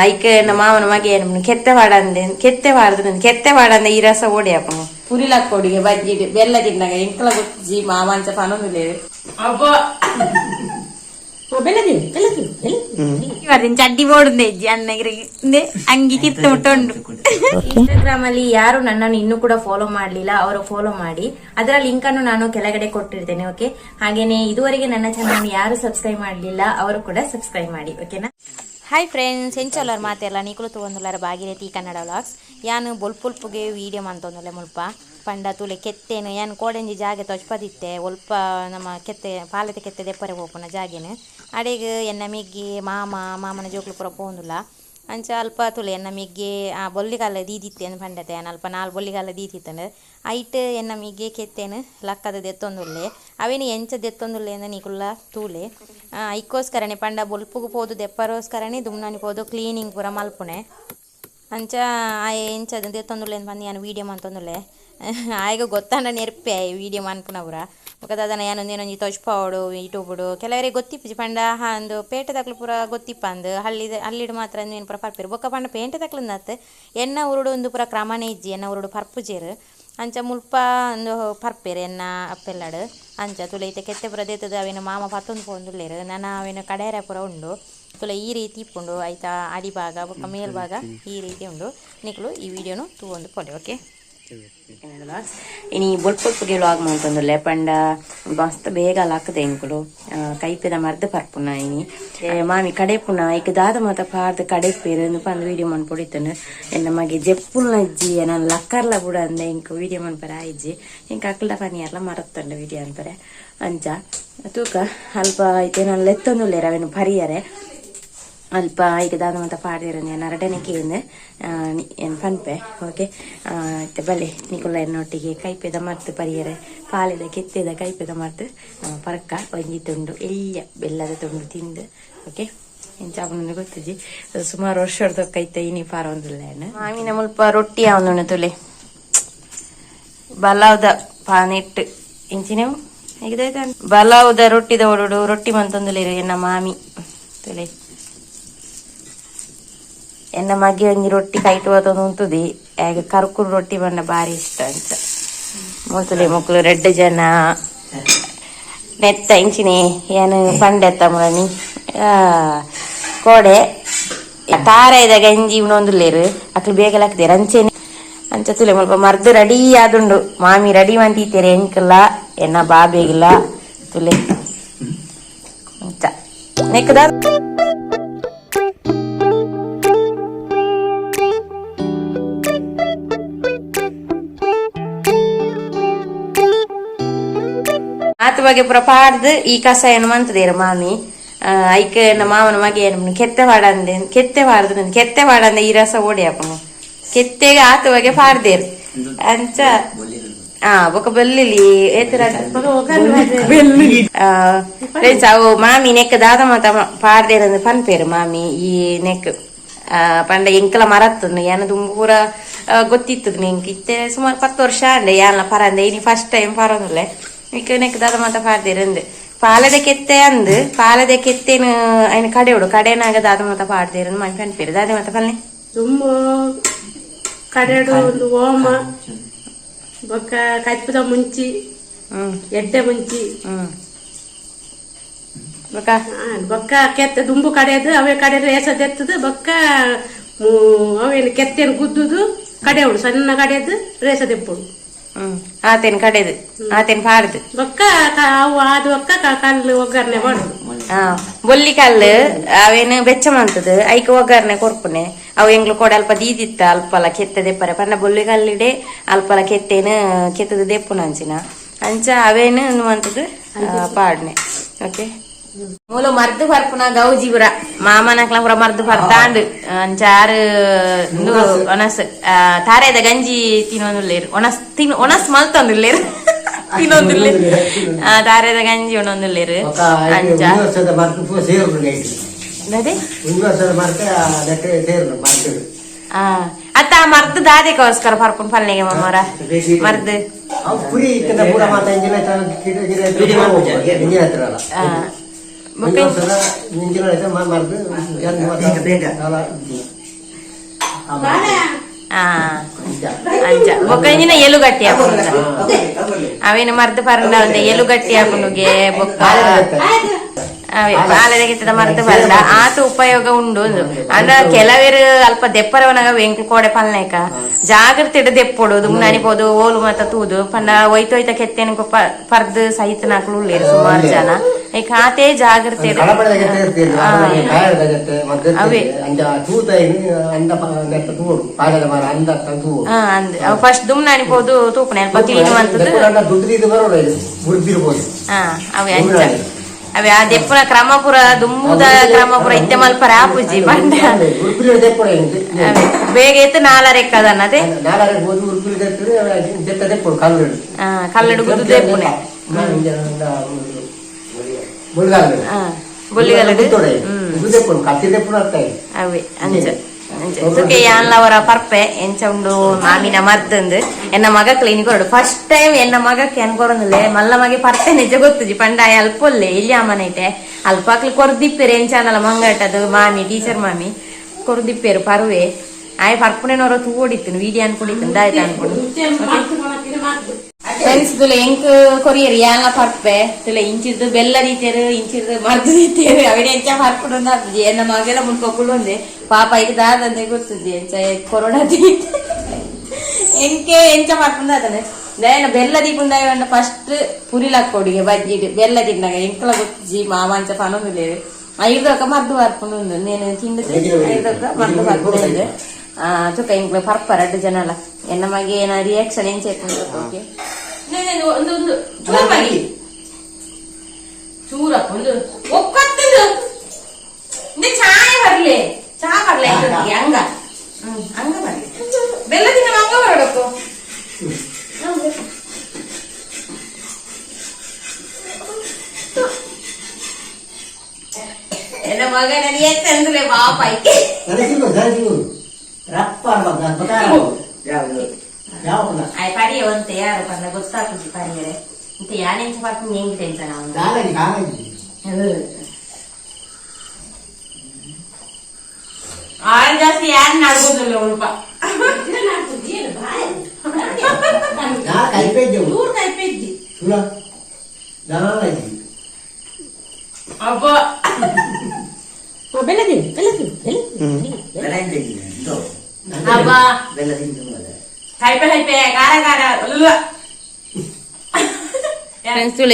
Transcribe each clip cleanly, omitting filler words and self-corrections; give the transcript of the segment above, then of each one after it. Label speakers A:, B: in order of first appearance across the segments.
A: ಐಕೆ ನಮ್ಮ ಮಾವನ ಮಗೆ ಕೆತ್ತೆ ವಾಡಂದೆ ಈ ರಸ ಓಡಿಯಾಪನು ಪುರಿಲಕ್ಕೋಡಿಗೆ ಬಜ್ಜಿ ಬೆಲ್ಲ ತಿಂದಾಗ ಎಂಕಲ ಗೊಜ್ಜಿ ಮಾವಂಚ ಪನೊಂದುಲೆ ಚಡ್ಡಿ ಬೋಡುಂದೆ ಅಣ್ಣಗೆ ಅಂಗಿ ಕಿತ್ತು ಮುಟ್ಟುಂಡು. ಇನ್ಸ್ಟಾಗ್ರಾಮ್ ಅಲ್ಲಿ ಯಾರು ನನ್ನನ್ನು ಇನ್ನೂ ಕೂಡ ಫಾಲೋ ಮಾಡ್ಲಿಲ್ಲ ಅವರು ಫಾಲೋ ಮಾಡಿ, ಅದರ ಲಿಂಕ್ ಅನ್ನು ನಾನು ಕೆಳಗಡೆ ಕೊಟ್ಟಿರ್ತೇನೆ. ಓಕೆ, ಹಾಗೇನೆ ಇದುವರೆಗೆ ನನ್ನ ಚಾನಲ್ ಯಾರು ಸಬ್ಸ್ಕ್ರೈಬ್ ಮಾಡ್ಲಿಲ್ಲ ಅವರು ಕೂಡ ಸಬ್ಸ್ಕ್ರೈಬ್ ಮಾಡಿ. ಓಕೆನಾ. ಹಾಯ್ ಫ್ರೆಂಡ್ಸ್, ಎಂಚೋಲ್ಲರ್ ಮಾತೆಲ್ಲ ನೀಕಲು ತಗೊಂದುಲ್ಲಾರ ಭಾಗೀರಥಿ ಕನ್ನಡ ವ್ಲಾಗ್ಸ್. ಯಾನು ಬೊಲ್ಪುಲ್ಪುಗೆ ವೀಡಿಯೋ ಮಂತೊಂದುಲ್ಲೆ ಮುಲ್ಪ ಪಂಡ ತುಲೆ ಕೆತ್ತೇನು ಯಾನು ಕೋಡೆಂಜಿ ಜಾಗೆ ತೊಚ್ಪದಿತ್ತೆ ಒಲ್ಪ ನಮ್ಮ ಕೆತ್ತೆ ಪಾಲತೆ ಕೆತ್ತೆ ದೆಪ್ಪರೆ ಹೋಪುನ ಜಾಗೆನು ಅಡೆಗೆ ಎನ್ನ ಮಿಗ್ಗಿ ಮಾಮನ ಜೋಕ್ಲು ಪುರ ಪೋಂದುಲ್ಲ ಅಂಚ ಅಲ್ಪ ತುಲೆ ಎನ್ನ ಮಿಗ್ಗೆ ಆ ಬೊಲ್ಲಿಗಾಲ ದೀದಿತ್ತೆ ಅಂದು ಪಂಡತೆ ಅಲ್ಪ 4 ಬೊಲ್ಲಿಗಾಲ ದೀತಿತ್ತಂಡು ಐಟ್ ಎನ್ನ ಮಿಗ್ಗೆ ಕೆತ್ತೇನು ಲಕ್ಕದ ದೆತ್ತೊಂದುಲ್ಲೆ ಅವೇನು ಎಂಚ ದೆತ್ತೊಂದುಲ್ಲೆ ಅಂದ ನೀಕುಲ್ಲ ತೂಲೆ ಇಕ್ಕೋಸ್ಕರನೇ ಪಂಡ ಬೊಲ್ಪುಗು ಪೋದು ದೆಪ್ಪರೋಸ್ಕರನೇ ದುಮ್ನಾನಿ ಪೋದು ಕ್ಲೀನಿಂಗ್ ಪೂರ ಮಲ್ಪುನೆ ಅಂಚ ಆ ಎಂಚದ ದೆತ್ತೊಂದುಲ್ಲೆ ಅಂತ ಬಂದು ನಾನು ವೀಡಿಯೋ ಮಂತೊಂದುಲ್ಲೆ ಆಯ್ಗ ಗೊತ್ತಾಂಡ ನೆರ್ಪೆ ವೀಡಿಯೋ ಮನ್ಪುನವ್ರ ಮುಖದ ಅದನ್ನು ಏನೊಂದೇನೊಂದು ತೊಚ್ಪಾವಡು ಇಟುಬಿಡು ಕೆಲವರಿಗೆ ಗೊತ್ತಿಪ್ಪಿ ಪಂಡ ಅಂದು ಪೇಟೆ ತಕ್ಲು ಪೂರ ಗೊತ್ತಿಪ್ಪ ಅಂದು ಹಳ್ಳಿಡು ಮಾತ್ರ ಏನು ಪೂರ ಪರ್ಪೇರು ಬೊಕ್ಕ ಪಂಡ ಪೇಂಟೆ ತಕ್ಲಂದತ್ತು ಎನ್ನ ಉರುಡು ಒಂದು ಪೂರ ಕ್ರಮನೇ ಇಜ್ಜಿ ಎನ್ನ ಉರುಡು ಪರ್ಪುಜೇರು ಅಂಚ ಮುಲ್ಪ ಒಂದು ಪರ್ಪೇರು ಎನ್ನ ಅಪ್ಪೆಲ್ಲಡು ಅಂಚ ತುಲೈತೆ ಕೆತ್ತೆ ಪೂರ ದೇತದ ಅವೇನು ಮಾಮ ಪತ್ತೊಂದು ಪೋಂದುಲ್ಲೇರು ನಾನು ಅವೇನು ಕಡೇರ ಪೂರ ಉಂಡು ತುಲ ಈ ರೀತಿ ಇಪ್ಪುಂಡು ಆಯ್ತಾ ಅಡಿಭಾಗ ಬೊಕ್ಕ ಮೇಲ್ಭಾಗ ಈ ರೀತಿ ಉಂಡು ನಿಕ್ಲು ಈ ವಿಡಿಯೋನು ತಗೊಂಡು ಕೊಡಿ. ಓಕೆ, ಇನಿ ಬೊಲ್ಪೊಲ್ಪುಗೆ ವ್ಲಾಗ್ ಮಾಡ್ತಂದುಲ್ಲೆ ಪಂಡ ಮಸ್ತ್ ಬೇಗ ಹಾಕದೆ ಎಂಕುಲು ಕೈಪೆದ ಮರ್ದ ಪರ್ಪುನ ಇನಿ ಮಾಮಿ ಕಡೆಪುನ ಐಕ್ ದಾದ ಮಾತ ಪಾರ್ದು ಕಡೆಪೇರು ಪಂದ್ ವೀಡಿಯೋ ಮನ್ ಪೊಡಿತನು ಎನ್ನ ಮಗೆ ಜೆಪ್ಪುಲ್ನ ಇಜ್ಜಿ ನಾನು ಲಕ್ಕರ್ಲ ಬುಡ ಅಂದ ಇಂಕ ವೀಡಿಯೋ ಮನ್ಪರ ಆಯ್ಜಿ ಇಂಕ ಅಕ್ಕಲ್ದ ಪನಿಯರ್ಲ ಮರತ್ತಂಡ ವೀಡಿಯೋ ಅನ್ಪರೆ ಅಂಚ ತೂಕ ಅಲ್ಪ ಐತೆ ನಾನು ಲೆತ್ತೊಂದುಲ್ಲೇರ ಅವೇನು ಪರಿಯರೆ ಅಲ್ಪ ಈಗ ದಾದ ಮಾತ ಪಾಡಿರ ನಾನು ಅರಡನೆಕೆಯಿಂದ ಏನು ಪನ್ಪೆ. ಓಕೆ, ಬಲೆ ನಿಕುಲ್ಲ ಎನ್ನೊಟ್ಟಿಗೆ ಕೈಪೆದ ಮರ್ತು ಪರಿಯರೆ ಪಾಲೆದ ಕೆತ್ತೆದ ಕೈಪೆದ ಮರ್ತು ಪರಕ್ಕ ಒಂಜಿ ತುಂಡು ಎಲ್ಲ ಬೆಲ್ಲದ ತುಂಡು ತಿಂದು. ಓಕೆ, ಎಂಚಾಪನ ಗೊತ್ತಿಜ್ಜಿ ಸುಮಾರು ವರ್ಷದ ಕೈತೆ ಇನಿ ಪಾರ ಒಂದಿಲ್ಲ ಮಾಮಿನ ಮುಲ್ಪ ರೊಟ್ಟಿ ಯಾವನು ತುಲೆ ಬಲಾವ್ದ ಪಾನೆಟ್ಟು ಇಂಚಿನೇವು ಹೇಗಿದಾಯ್ತ ಬಲಾವ್ದ ರೊಟ್ಟಿದ ಓಡೋಡು ರೊಟ್ಟಿ ಮಂತೊಂದುಲೇರು ಎನ್ನ ಮಾಮಿ ತುಲೆ ಎನ್ನ ಮಗೆ ಒಂಜಿ ರೊಟ್ಟಿ ಕೈಟ್ ಹೋತೊಂದು ಉಂತುದಿ ಆಗ ಕರ್ಕುರು ರೊಟ್ಟಿ ಬಂಡ ಬಾರಿ ಇಷ್ಟ ಅಂತ ಮುಸುಲಿ ಮುಕ್ಳು 2 ಜನ ನೆತ್ತ ಇಂಚಿನಿ ಏನು ಪಂಡೆತ್ತ ಮುಳನಿ ಕೋಡೆ ತಾರಾಯ್ದ ಗಂಜಿ ಉಣೊಂದುಲ್ಲೇರು ಅಕ್ಲು ಬೇಗಲಾಕ್ದೇರು ಅಂಚೆನೆ ಅಂಚ ತುಲೆ ಮುಲ್ಪ ಮರ್ದು ರೆಡಿ ಆದುಂಡು ಮಾಮಿ ರೆಡಿ ಮಂತೀತೇರೆ ಎಂಕಲ್ಲ ಎನ್ನ ಬಾಬೇಗಿಲ್ಲ ತುಲೆ ಅಂಚ ನೆಕ್ಕದ ಆತ ಬಗ್ಗೆ ಪುರ ಪಾಡ್ದು ಈ ಕಸಾಯನ ಮಂತದೇರು ಮಾಮಿ ಐಕೆ ನಮ್ಮ ಮಾವನ ಮಗೆ ಏನು ಕೆತ್ತೆ ವಾಡಂದೆ ಈ ರಸ ಓಡಿಯಾಪನು ಕೆತ್ತೆಗೆ ಆತ ಬಗ್ಗೆ ಪಾಡ್ದೇರು ಅಂಚ ಬೊಕ್ಕ ಬೆಲ್ಲಿಲಿ ಅವು ಮಾಮಿ ನೆಕ್ ದಾದ ಮಾತ ಪಾಡ್ದೇರಂದು ಪನ್ಪೇರು ಮಾಮಿ ಈ ನೆಕ್ ಪಂಡ ಎಂಕಲ ಮರತ್ತಂದು ಏನದು ಪೂರ ಗೊತ್ತಿತ್ತದ ನಿಂಗೆ ಇತ್ತೆ ಸುಮಾರು 10 ವರ್ಷ ಅಂಡೆ ಯಾನ ಪರಂದೆ ಇನಿ ಫಸ್ಟ್ ಟೈಮ್ ಪರಂದುಲ್ಲೆ ನೆಕ್ ದಾದ ಮಾತ ಪಾಡ್ದೇರಂದು ಪಾಲದ ಕೆತ್ತೆ ಅಂದು ಪಾಲದ ಕೆತ್ತೇನು ಅಯ್ನ ಕಡೆಯೋಡು ಕಡೆನಾಗ ದಾದ ಮಾತ ಪಾಡ್ದೇರಂದು ಮನೆ ಪನ್ಪೇರು ದಾದ ಮಾತ ಪಲ್ಲೆ
B: ತುಂಬ ಕಡೆಡು ಒಂದು ಓಮ ಬೊಕ್ಕ ಕೈಪದ ಮುಂಚಿ ಎಡ್ಡೆ ಮುಂಚಿ ಬೊಕ್ಕ ಕೆತ್ತ ದುಂಬು ಕಡೆಯದು ಅವೇ ಕಡೆದು ರೇಸದೆತ್ತದು ಬೊಕ್ಕ ಅವೇನು ಕೆತ್ತೇನು ಗುದ್ದುದು ಕಡೆಯೋಡು ಸಣ್ಣ ಕಡೆಯದು ರೇಸದೆಪ್ಪುಡು
A: ಆತೇನ್ ಕಡೆದು ಆತೇನ್ ಪಾಡ್ದು
B: ಬೊಕ್ಕ ಅವು ಆದ ಬೊಕ್ಕ ಕಲ್ಲು ಒಗ್ಗರಣೆ ಮಾಡುದು
A: ಬೊಲ್ಲಿ ಕಲ್ಲು ಅವೇನು ಬೆಚ್ಚ ಮಂತದ ಐಕ ಒಗ್ಗರಣೆ ಕೊರ್ಪುನೆ ಅವು ಎಂಗ್ಲು ಕೊಡ ಅಲ್ಪ ದೀದಿತ್ತ ಅಲ್ಪಲ ಕೆತ್ತ ದೆಪ್ಪರೆ ಪಂಡ ಬೊಲ್ಲಿ ಕಲ್ಲಿಡೆ ಅಲ್ಪಲ ಕೆತ್ತೇನು ಕೆತ್ತದ ದೆಪ್ಪುನ ಅಂಚಿನ ಅಂಚ ಅವೇನು ಮಂತದ ಪಾಡ್ನೆ. ಓಕೆ, ಮೂಲ ಮರ್ದು ಪರ್ಪುನ ಗೌಜಿಪುರ ಮಾಮನಕ್ಲ ಪುರ ಮರ್ದು ಪರ್ದಾಂಡು ಅಂಚಾರು ಒಣಸ್ ತಾರೆದ ಗಂಜಿ ತಿನ್ನೊಂದುಲ್ಲೇರು ಒಣಸ್ ಮಲ್ತೊಂದುಲ್ಲೇರು ತಿನ್ನೊಂದುಲ್ಲೆ ತಾರೆದ ಗಂಜಿ ಉಣೊಂದುಲ್ಲೇರು ಅಂಚ ಅತ್ತ ಮರ್ದು ದಾದೆಗೋಸ್ಕರ ಪರ್ಪುನ್ ಪಲ್ಲೆಗೆ ಮಮ್ಮರ ಮರ್ದು ಅಂಚ ಬೊಕ್ಕ ಎಲು ಗಟ್ಟಿ ಹಾಕೊಂಡು ಅವೇನು ಮರ್ದು ಪರಂಡ ಒಂದೆ ಎಲು ಗಟ್ಟಿ ಹಾಕೊಂಡುಗೆ ಬೊಕ್ಕ ಅವೇ ಬಾಲದಗಿತ್ತದ ಮರ್ದು ಪರಂಡ ಆತ ಉಪಯೋಗ ಉಂಡು ಅಂಡ ಕೆಲವೇರು ಅಲ್ಪ ದೆಪ್ಪರವನಾಗ ವೆಂಕ್ಲು ಕೋಡೆ ಪಲ್ನೇಕ ಜಾಗ್ರತೆ ಇಡ ದೆಪ್ಪೊಡು ನನಿಬೋದು ಓಲು ಮತ್ತ ತೂದು ಪಂಡ ಒಯ್ತೊಯ್ತ ಕೆತ್ತೇನ ಪರ್ದು ಸಹಿತ ನಾಕ್ಲು ಉಳ್ಳೇರು ಸುಮಾರು ಜನ ಈ ಖಾತೆ ಜಾಗ್ರತೆ ಅವೇ ಫಸ್ಟ್ ದುಮ್ ನನಿಬೋದು ತೂಪನೆ ಅಲ್ಪ ಕ್ಲೀನ್ ಅಂತದ್ದು ಅವೇ ಅಂಚ ಅವೇ ಆ ದೆಪ್ಪನ ಕ್ರಮಪುರ ದುಮ್ಮುದ ಕ್ರಮಪುರ ಇತ್ತೆ ಮಲ್ಪರ ಆಪುಜಿ ಬಂಡ ಬೇಗ ಎತ್ತು ನಾಲರೆಕ್ಕದನ್ನದೆ ಕಲ್ಲಡು ಗುದ್ದು ದೆಪ್ಪುನೆ ಬೊಲ್ಲಿಗಲ್ಲಡು ಅವೇ ಅಂಚ ಸುಕೆ ಯಾನ್ಲವರ ಪರ್ಪೆ ಎಂಚ ಉಂಡು ಮಾಮಿನ ಮರ್ದಂದು ಎನ್ನ ಮಗ ಕ್ಲೀನಿಕ್ ಹೊರಡು ಫಸ್ಟ್ ಟೈಮ್ ಎನ್ನ ಮಗಕ್ಕೆ ಅನ್ಕೊರೊಂದಿಲ್ಲ ಮಲ್ಲ ಮಗೆ ಪರ್ಪೆ ನಿಜ ಗೊತ್ತುಜಿ ಪಂಡ ಅಲ್ಪೊಲ್ಲೆ ಇಲ್ಲಿ ಅಮ್ಮನೈತೆ ಅಲ್ಪಾಕ್ಲಿ ಕೊರ್ದಿಪ್ಪೇರು ಎಂಚಾನಲ್ಲ ಮಂಗಟ್ಟದು ಮಾಮಿ ಟೀಚರ್ ಮಾಮಿ ಕೊರ್ದಿಪ್ಪೇರು ಪರುವೆ ಆಯ್ ಪರ್ಪುನೇನವರ ತೂ ಓಡಿತ್ತು ವಿಡಿಯೋ ಅನ್ಕೊಂಡಿತ್ತು ದಾಯ್ತು ಅನ್ಕೊಂಡು ಫ್ರೆಂಡ್ಸ್ ತುಲ ಎಂಕ್ ಕೊರಿಯರ್ ಯಾನ್ಲ ಪರ್ಪೆ ತುಲ ಇಂಚಿರ್ದು ಬೆಲ್ಲ ದೀತೇರು ಇಂಚಿರ್ದು ಮರ್ದು ದೀತೇರು ಅವಡೆ ಎಂಚ ಪರ್ಪುಡು ಎನ್ನ ಮಗೆಲ್ಲ ಮುನ್ಕೊಪ್ಪುಳು ಒಂದೆ ಪಾಪ ಈಗ ದಾದಂದೆ ಗೊತ್ತಿದ್ದೆ ಎಂಚ ಕೊರೋನಾ ದೀತ ಎಂಕೆ ಎಂಚ ಪರ್ಪುಂದ ಅದನೆ ದಯನ ಬೆಲ್ಲ ದೀಪುಂದ ಫಸ್ಟ್ ಪುರಿಲಾಕೊಡಿಗೆ ಬಜ್ಜಿಡು ಬೆಲ್ಲ ತಿಂದಾಗ ಎಂಕಲ ಗೊತ್ತಿಜಿ ಮಾಮಾಂಚ ಪನೊಂದುಲೇರು ಐದೊಕ್ಕ ಮರ್ದು ಪರ್ಪುಂಡು ನೇನು ತಿಂದು ಐದೊಕ್ಕ ಮರ್ದು ಪರ್ಪುಂಡು ತುಕ ಇಂಕ್ಲ ಪರ್ಪ 2 ಜನ ಅಲ್ಲ ಎನ್ನ ಮಗೆ ಏನ ರಿಯಾಕ್ಷನ್ ಎಂಚ ಓಕೆ ಒಂದು ಚೂರಪ್ಪ ಒಂದು ಒಕ್ಕತ್ತದು ಚಾಯ್ ಬರ್ಲೆ ಚಾ ಬರ್ಲೆ ಹಂಗ ಹಂಗ ಬರ್ಲಿ ಬೆಲ್ಲ ತಿನ್ನ ಹಂಗ ಬರಬೇಕು ಎನ್ನ ಮಗನ ರಿಯಾಕ್ಷನ್ ಅಂದ್ರೆ ಪಾಪ ಐಕೆ ಆಯ್ ಪಡಿಯ ಒಂತೆ ಯಾರು ಪಂಡ ಗೊತ್ತಾಗ್ತದೆ ಪರಿಯರೆ ಇಂತ ಯಾನೆಂಚ ಪಾರ್ಕೊಂಡು ಹೆಂಗಿದೆ ಅಂತ ನಾವು ಆಳ್ ಜಾಸ್ತಿ ಯಾರು ನಡ್ಬೋದಿಲ್ಲ ಉಳ್ಪ ಅಬ್ಬ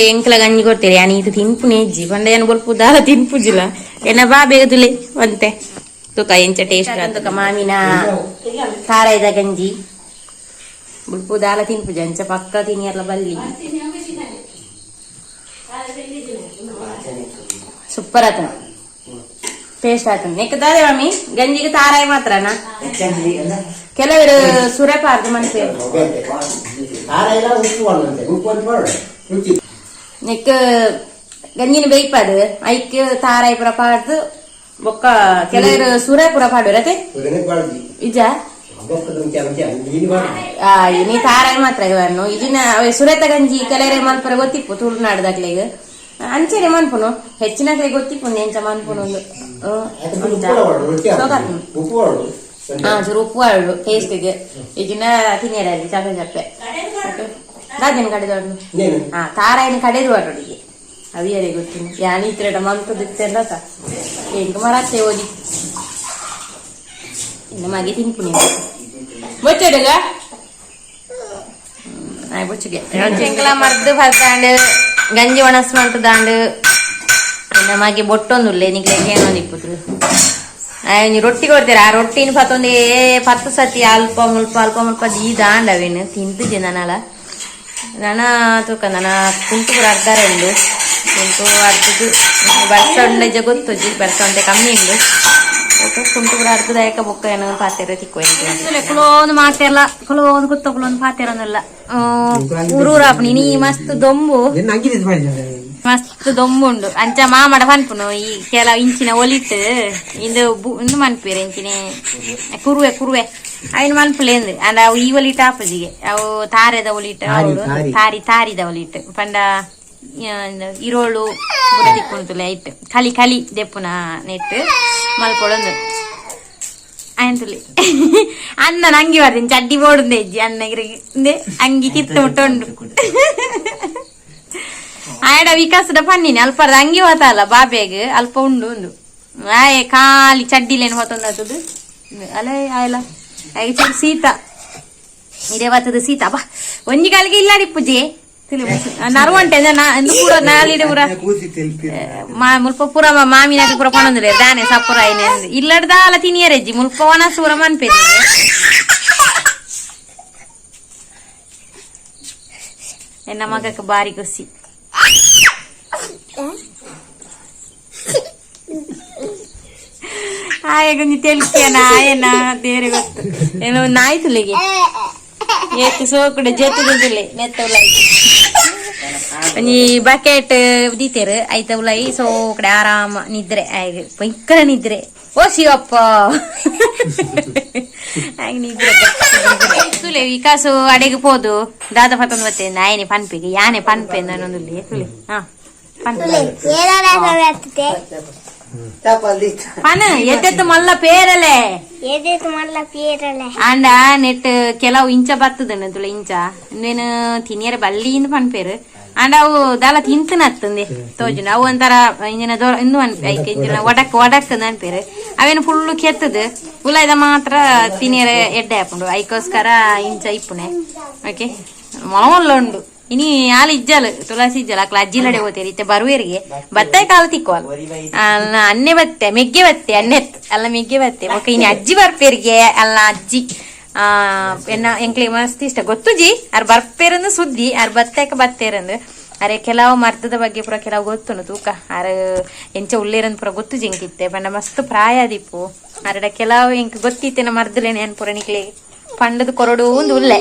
A: ಎಂಕ್ಲ ಗಂಜಿ ಕೊಡ್ತೀರಿ ಯಾನಿ ಇದು ತಿನ್ಪುನೆ ಇಜ್ಜಿ ಪಂಡ ಏನು ಬೊಲ್ಪು ದಾಲ ತಿನ್ಪುಜಿಲ್ಲ ಏನ ಬಾ ಬೇಗ ತುಲೆ ಒಂತೆ ತುಕ ಎಂಚ ಟೇಸ್ಟ್ ತುಕ ಮಾಮಿನ ಖಾರದ ಗಂಜಿ ಬುಲ್ಪು ದಾಲ ತಿನ್ಪುಜ ಅಂಚ ಪಕ್ಕ ತಿನಿಯರ್ಲ ಬಲ್ಲಿ ಸೂಪರ್ ಆತ ಟೇಸ್ಟ್ ಆತ ನೆಕ್ಕದಾದೆ ಮಾಮಿ ಗಂಜಿಗೆ ತಾರಾಯಿ ಮಾತ್ರನಾ ಕೆಲವರು ಸುರೇಪಾರ್ದು ಮನ್ಸೆ ನೆಕ್ ಗಂಜಿನ ಬೇಯ್ಪಾಡು ಐಕ್ ತಾರಾಯಿ ಪುರ ಪಾಡ್ದು ಬೊಕ್ಕ ಕೆಲವರು ಸುರೇಪುರ ಪಾಡುರತೆ ಇಜ ನೀ ತಾರಾಯಿ ಮಾತ್ರ ಇವನ್ನು ಇದನ್ನ ಸುರೇತ ಗಂಜಿ ಕೆಲವರೇ ಮನ್ಪುರ ಗೊತ್ತಿಪ್ಪು ತುಳುನಾಡ್ದಾಗ್ಲೆ ಈಗ ಅಂಚೆನೆ ಮನ್ಪುನು ಹೆಚ್ಚಿನ ಕೈ ಗೊತ್ತಿಪ್ಪು ಎಂಚ ಮನ್ಪುನು ಚೂರು ಉಪ್ಪು ಹರಡು ಟೇಸ್ಟಿಗೆ ಇದನ್ನ ತಿನ್ನಿರಲ್ಲಿ ಚಪ್ಪೆ ಚಪ್ಪೆ ದಾದಿನ ಕಡೆದವಳು ತಾರಾಯಿನ ಕಡೆದು ಹೊರಡಿಗೆ ಅವಿಯರೇ ಗೊತ್ತಿನ ಯಾನ್ ಈ ತರ ಮಂಕದಿತ್ತೆಲ್ಲ ಎಂಟು ಮರತ್ತೆ ಓದಿ ಇನ್ನು ಮಗೆ ತಿನ್ಪುನಿ ಬೊಚ್ಚಡುಗ ಬೊಚ್ಚಿಗೆ ಚೆಂಕಲ ಮರ್ದು ಬರ್ತಾಂಡು ಗಂಜಿ ಒಣಸ್ ಮಾಡ್ತದಾಂಡು ಇನ್ನು ಮಗೆ ಬೊಟ್ಟೊಂದುಲ್ಲೆ ನಿಗ್ಲೆ ಏನೊಂದಿಪ್ಪುದ್ರು ರೊಟ್ಟಿ ಕೊಡ್ತೀರ ಆ ರೊಟ್ಟಿನ ಪತ್ತೊಂದೇ 10 ಸತಿ ಅಲ್ಪ ಮುಲ್ಪ ದಾಂಡವೇನು ತಿಂತಿದ್ದೆ ನಾನಲ್ಲ ನನ್ನ ತೂಕ ನನ್ನ ಕುಂಟು ಕೂಡ ಅರ್ಧಾರ ಉಂಡು ಕುಂಟು ಅರ್ಧದ್ದು ಬರ್ಸೊಂಡೆ ಗೊತ್ತುಜಿ ಬರ್ಸೊಂಡೆ ಕಮ್ಮಿ ಉಂಡು ಕುಂಟು ಕೂಡ ಅರ್ಧದಾಯಕ ಬೊಕ್ಕ ಏನೋ ಪಾತೆರ ತಿಕ್ಕೋಯ್ತು ಕುಲೋಂದು ಮಾತೆಲ್ಲ ಕುಲೋಂದು ಕುತ್ತ ಕುಲೋಂದು ಪಾತೆರೊಂದಲ್ಲ ಊರೂರಾಪಣಿ ನೀ ಮಸ್ತ್ ದೊಂಬು ಮಸ್ತ್ ದೊಂಬುಂಡು ಅಂಚ ಮಾಮಡ ಪನ್ಪುನು ಈ ಕೆಲ ಇಂಚಿನ ಒಲಿಟ್ಟು ಇಂದು ಮನ್ಪೇರು ಇಂಚಿನ ಕುರುವೆ ಅಯ್ನ ಮನ್ಪುಲೇಂದು ಅಂದ ಅವು ಈ ಒಲಿಟ್ಟು ಆಪಜಿಗೆ ಅವು ತಾರದ ಒಲಿಟ್ಟು ತಾರಿದ ಒಲಿಟ್ಟು ಪಂಡ ಇರೋಳು ಬುಡ ತಿಕ್ಕೊಂತುಲೆ ಐಟ್ ಖಾಲಿ ಖಾಲಿ ದೆಪ್ಪುನ ನೆಟ್ ಮಲ್ಕೊಳೊಂದು ಆಯ್ತುಲಿ ಅನ್ನ ಅಂಗಿ ಬರ್ತೀನಿ ಚಡ್ಡಿ ಬೋಡುಂದೆ ಅಜ್ಜಿ ಅನ್ನಗಿರಿಗೆ ಅಂಗಿ ಕಿತ್ತು ಮುಟ್ಟೊಂಡು ಆಯಡ ವಿಕಾಸದ ಪನ್ನಿನಿ ಅಲ್ಪದ ಅಂಗಿ ಹೋತಲ್ಲ ಬಾಬ್ಯಾಗ ಅಲ್ಪ ಉಂಡು ಒಂದು ಆಯ್ ಖಾಲಿ ಚಡ್ಡಿಲೇನು ಹೋತೊಂದದು ಅಲೆ ಆಯಲ್ಲ ಚೂರು ಸೀತ ಇದೇ ಬತ್ತದ ಸೀತ ಬಾ ಒಂಜಿ ಕಾಲಿಗೆ ಇಲ್ಲಾಡಿ ಪೂಜೆ ನರುವಂಟೆ ಪೂರ ನಾಲಿಡೆ ಪೂರ ಮುಲ್ಪ ಪೂರ ಮಾಮಿನಾಗ ಪೂರ ಪಣಂದ್ರೆ ದಾನೆ ಸಪುರ ಇಲ್ಲಡ್ದ ಅಲ್ಲ ತಿನಿಯರಜ್ಜಿ ಮುಲ್ಪ ಒಣ ಸೂರ ಮನ್ಪೇದ ಎನ್ನ ಮಗಕ್ಕೆ ಬಾರಿ ಗೊಸಿ ಆಯಗೊಂದು ತೆಲ್ಕೇನ ಆಯನ ದೇರೆ ಗೊತ್ತು ಏನೋ ಒಂದು ಆಯ್ತುಲಿಗೆ ಏತು ಸೋಕುಡೆ ಜೇತುದಿಲ್ಲ ನೆತ್ತ ಉಲಾಯಿ ಒಂಜಿ ಬಕೆಟ್ ದೀತೇರು ಐತ ಉಲಾಯಿ ಸೋಕಡೆ ಆರಾಮ ನಿದ್ರೆ ಆಯ್ಗೆ ಭಯಂಕರ ನಿದ್ರೆ ಓ ಶಿವಪ್ಪ ಆಯ್ಗೆ ನಿದ್ರೆ ವಿಕಾಸು ಅಡೆಗೆ ಹೋದು ದಾದ ಪತ್ತೊಂದು ಬತ್ತೆ ಆಯನೆ ಪನ್ಪೆಗೆ ಯಾನೆ ಪನ್ಪೆ ನಾನೊಂದು ತುಳಿ ಹಾ ಪನ್ ಎದ್ದೆತ್ತು ಮಲ್ಲ ಪೇರಲೆ ಅಂಡ ನೆಟ್ ಕೆಲವು ಇಂಚ ಬರ್ತದಣ್ಣ ತುಳ ಇಂಚ ಇಂದೇನು ತಿನಿಯರ ಬಲ್ಲಿಂದ ಪನ್ಪೇರು ಅಂಡ್ ಅವು ದಾಲ ತಿಂತನತ್ತಂದೆ ತೋಜುಂಡು ಅವು ಒಂಥರ ಇಂಜಿನ ಇಂದು ಅನ್ಪೆ ಇಂಜಿನ ಒಡಕ್ ಒಡಕ್ ಅನ್ಪೇರು ಅವೇನು ಫುಲ್ಲು ಕೆತ್ತದು ಉಲಾಯ್ದ ಮಾತ್ರ ತಿನಿಯರ ಎಡ್ಡೆ ಹಾಕೊಂಡು ಐಕೋಸ್ಕರ ಇಂಚ ಇಪ್ಪುನೆ ಓಕೆ ಮೊಲ್ಲ ಉಂಡು ಇನಿ ಆಲು ಇಜ್ಜಲು ತುಳಸಿ ಇಜ್ಜಲು ಅಕ್ಲ ಅಜ್ಜಿಲಡೆ ಹೋಗ್ತೇರಿ ಇತ್ತೆ ಬರುವೇರಿಗೆ ಬತ್ತೆ ಕಾಲು ತಿಕ್ಕೋಲ್ ಅಲ್ಲ ಅನ್ನೆ ಬತ್ತೆ ಮೆಗ್ಗೆ ಬತ್ತೆ ಅನ್ನೆತ್ ಅಲ್ಲ ಮೆಗ್ಗೆ ಬತ್ತೆ ಓಕೆ ಇನಿ ಅಜ್ಜಿ ಬರ್ಪೇರಿಗೆ ಅಲ್ಲ ಅಜ್ಜಿ ಎನ್ನ ಎಂಕ್ಲಿ ಮಸ್ತ್ ಇಷ್ಟ ಗೊತ್ತುಜಿ ಅರ್ ಬರ್ಪೇರಂದು ಸುದ್ದಿ ಅರ್ ಬತ್ತೇಕ ಬತ್ತೇರಂದು ಅರೆ ಕೆಲವು ಮರ್ದದ ಬಗ್ಗೆ ಪುರ ಕೆಲವು ಗೊತ್ತುನು ತೂಕ ಅರ ಎಂಚ ಉಳ್ಳೇರಂದ್ ಪುರ ಗೊತ್ತು ಜಿಂಕಿತ್ತೆ ಪಂಡ ಮಸ್ತ್ ಪ್ರಾಯ ದೀಪು ಅರಡ ಕೆಲವು ಎಂಕ್ ಗೊತ್ತಿತ್ತೇನ ಮರ್ದಲೇನೆ ಅನ್ ಪುರ ನಿಕ್ಲೆ ಪಂಡದ ಕೊರಡು ಒಂದು ಉಲ್ಲೆ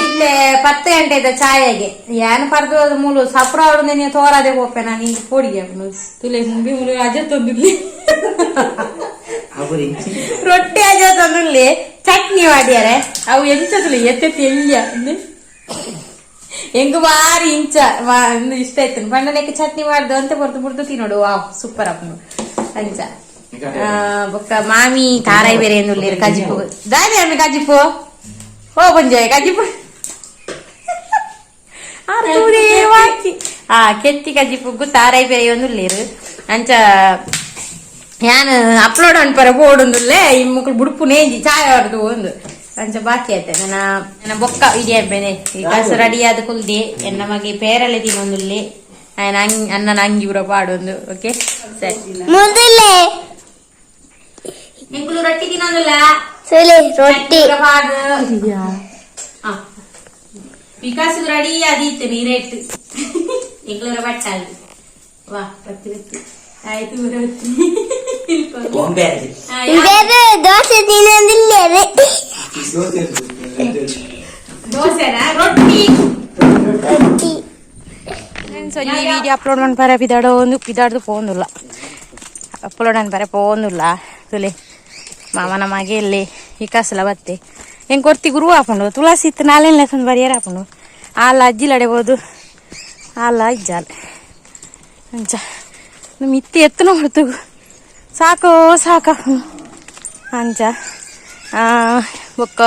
A: ಇಲ್ಲೇ 10 ಗಂಟೆದ ಚಾಯಗೆ ಏನ್ ಪರ್ದು ಮೂಲು ಸಪ್ರ ಅವಡು ನೀ ತೋರಾದೆ ಹೋಪೆ ನಾನು ಹಿಂಗೆ ಪೋಡಿಗೆ ತುಲೆ ಮುಂಬಿ ಮುಳು ಅಜ ತೊಂದಿರ್ಲಿ ರೊಟ್ಟಿ ಅಜ ತೊಂದಿರ್ಲಿ ಚಟ್ನಿ ಮಾಡ್ಯಾರೆ ಅವು ಎಂಚದ್ಲಿ ಎತ್ತೆತ್ತಿ ಎಲ್ಲಿಯ ಹೆಂಗ ಬಾರಿ ಇಂಚ ಇಷ್ಟ ಆಯ್ತು ಪಂಡನೆಕ್ಕೆ ಚಟ್ನಿ ಮಾಡ್ದು ಅಂತ ಬರ್ದು ತಿನ್ನೋಡು ವಾವ್ ಸೂಪರ್ ಅಪ್ಪನು ಅಂಚ ಬೊಕ್ಕ ಮಾಮಿ ಕಾರಾಯಿ ಬೇರೆ ಏನು ಕಜಿಪು ದಾರಿ ಅಮ್ಮಿ ಕಜಿಪು ಓ ಬಂಜಾಯ ಕಜಿಪು ಕೆತ್ತಿ ಕಜಿಪು ತಾರಾಯಿ ಬೇರೆ ಒಂದು ಅಂಚ ಯಾನ್ ಅಪ್ಲೋಡ್ ಅನ್ಪರ ಬೋಡುಂದುಲ್ಲೆ ಈ ಮುಕ್ಳು ಬುಡುಪು ನೇಂಜಿ ಚಾಯ್ ಆಡ್ದು ಒಂದು ಅಂಚ ಬಾಕಿ ಆಯ್ತೆ ನನ್ನ ಬೊಕ್ಕ ಇದೇ ಬೇನೆ ಈಗ ರೆಡಿ ಆದ ಕುಲ್ದಿ ಎನ್ನ ಮಗೆ ಪೇರಲೆ ತಿನ್ನೊಂದುಲ್ಲೆ ಅನ್ನ ಅಂಗಿ ಪೂರ ಪಾಡೊಂದು ಓಕೆ ಸರಿ ಎಂಕ್ಲು ರೊಟ್ಟಿ ತಿನ್ನೋದಿಲ್ಲ ರೊಟ್ಟಿ ವಿಕಾಸ ರೆಡಿ ಆದೀತು ನೀರೇಟ್ ಎಂಕ್ಲರ ಬಟ್ಟಾಗಿ ವಾ ಬತ್ತಿ ಬತ್ತಿ ಆಯ್ತು
C: ದೋಸೆ ತಿನ್ನೋದಿಲ್ಲ
A: ದೋಸೆನಾ ರೊಟ್ಟಿ ಈ ವಿಡಿಯೋ ಅಪ್ಲೋಡ್ ಮಾಡ್ಪಾರ ಪಿದಾಡ್ದು ಪೋಂದುಲ್ಲ ಅಪ್ಲೋಡ್ ಅನ್ಪಾರೆ ಪೋಂದುಲ್ಲ ತುಲೆ ಮಾಮನ ಮಗೆ ಇಲ್ಲಿ ವಿಕಾಸಲ ಬತ್ತೆ ಹೆಂಗೆ ಕೊರ್ತಿ ಗುರು ಹಾಕೊಂಡು ತುಳಸಿ ಇತ್ತು ನಾಲೇನು ಲೆಸನ್ ಬರಿಯಾರ ಹಾಕೊಂಡು ಆಲ ಅಜ್ಜಿಲಡೆಬೋದು ಆಲ ಇಜ್ಜಾಲ ಅಂಚ ನಮ್ಮ ಇತ್ತಿ ಎತ್ತನ ಹೊರತು ಸಾಕು ಅಂಚ ಬೊಕ್ಕ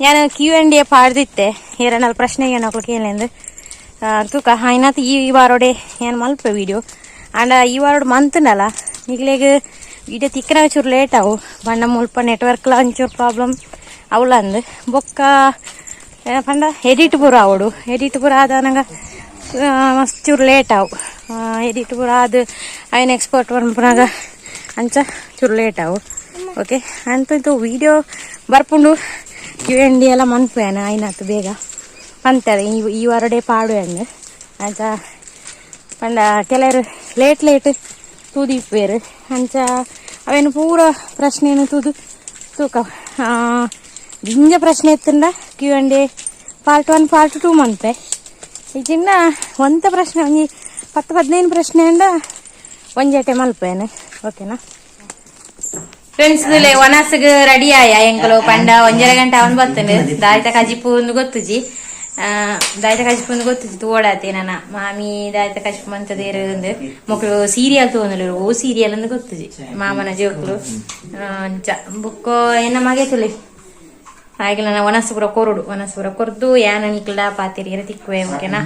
A: ನಾನು Q&A ಪಾಡ್ದಿತ್ತೆ ಏರನಲ್ಲಿ ಪ್ರಶ್ನೆಗೆ ಏನೋ ಕೇಳಿಂದು ತೂಕ ಆಯ್ನಾತು ಈ ವಾರೋಡೆ ಏನು ಮಲ್ಪ ವೀಡಿಯೋ ಅಂಡ ಈ ವಾರೋಡು ಮಂತನಲ್ಲ ಈಗಲೇಗ ವಿಡಿಯೋ ತಿಕ್ಕನ ಚೂರು ಲೇಟ್ ಅವು ಬಂಡ ಮುಲ್ಪ ನೆಟ್ವರ್ಕ್ಲ ಒಂಚೂರು ಪ್ರಾಬ್ಲಮ್ ಅವಳ ಅಂದು ಬೊಕ್ಕ ಪಂಡ ಎಡಿಟ್ ಪೂರ ಅವಡು ಎಡಿಟ್ ಪೂರ ಆದ ನಂಗೆ ಮಸ್ತ್ ಚೂರು ಲೇಟ್ ಅವು ಎಡಿಟ್ ಪೂರ ಆದ ಅಯ್ಯನ ಎಕ್ಸ್ಪೋರ್ಟ್ ಪುನಾಗ ಅಂಚ ಚೂರು ಲೇಟ್ ಅವು ಓಕೆ ಅಂತ ಇದು ವೀಡಿಯೋ ಬರ್ಪುಂಡು Q&A ಎಲ್ಲ ಮನ್ಪೇನ ಆಯ್ನಾತು ಬೇಗ ಪಂತದೆ ಈ ವಾರಡೆ ಪಾಡು ಅಂದು ಅಂಚ ಪಂಡ ಕೆಲವರು ಲೇಟ್ ತೂದಿಪ್ಪೇರು ಅಂಚ ಅವೇನು ಪೂರ ಪ್ರಶ್ನೆಯನ್ನು ತೂಕ ಗಿಂಜ ಪ್ರಶ್ನೆ ಎತ್ತಂಡ Q&A ಪಾರ್ಟ್ 1 ಪಾರ್ಟ್ 2 ಮಂತೆ ಈಗಿನ್ನ ಒಂತ ಪ್ರಶ್ನೆ ಒಂಜಿ 10-15 ಪ್ರಶ್ನೆ ಅಂಡ ಒಂಜೇಟೆ ಮಲ್ಪೇನೆ ಓಕೆನಾ ಫ್ರೆಂಡ್ಸ್ ಒನಸ್ಗೆ ರೆಡಿ ಆಯ ಎಂಕಲು ಪಂಡ 1.5 ಗಂಟೆ ಅವನ್ ಬರ್ತೇನೆ ದಾಯ್ತ ಕಜಿಪು ಒಂದು ಗೊತ್ತುಜಿ ದಾಯ್ತ ಕಚ್ಪುಂದು ಗೊತ್ತಿತ್ತು ಓಡಾತೆ ನನ್ನ ಮಾಮಿ ದಾಯ್ತ ಕಚ್ಪು ಅಂತದೇರು ಮಕ್ಕಳು ಸೀರಿಯಲ್ ತಗೊಂಡ್ರು ಓ ಸೀರಿಯಲ್ ಅಂದ್ ಗೊತ್ತಿಜಿ ಮಾಮನ ಜೋಕ್ಲು ಬುಕ್ಕೋ ಎನ್ನ ಮಗೆ ತುಳಿ ಹಾಗೆ ನಾನು ವನಸ್ಪುರ ಕೊರಡು ವನಸ್ಪುರ ಕೊರ್ದು ಯಾನ ನಿಕ್ಲ ಪಾತಿರಿಯರ ತಿಕ್ಕುವೆ ಓಕೆನಾ.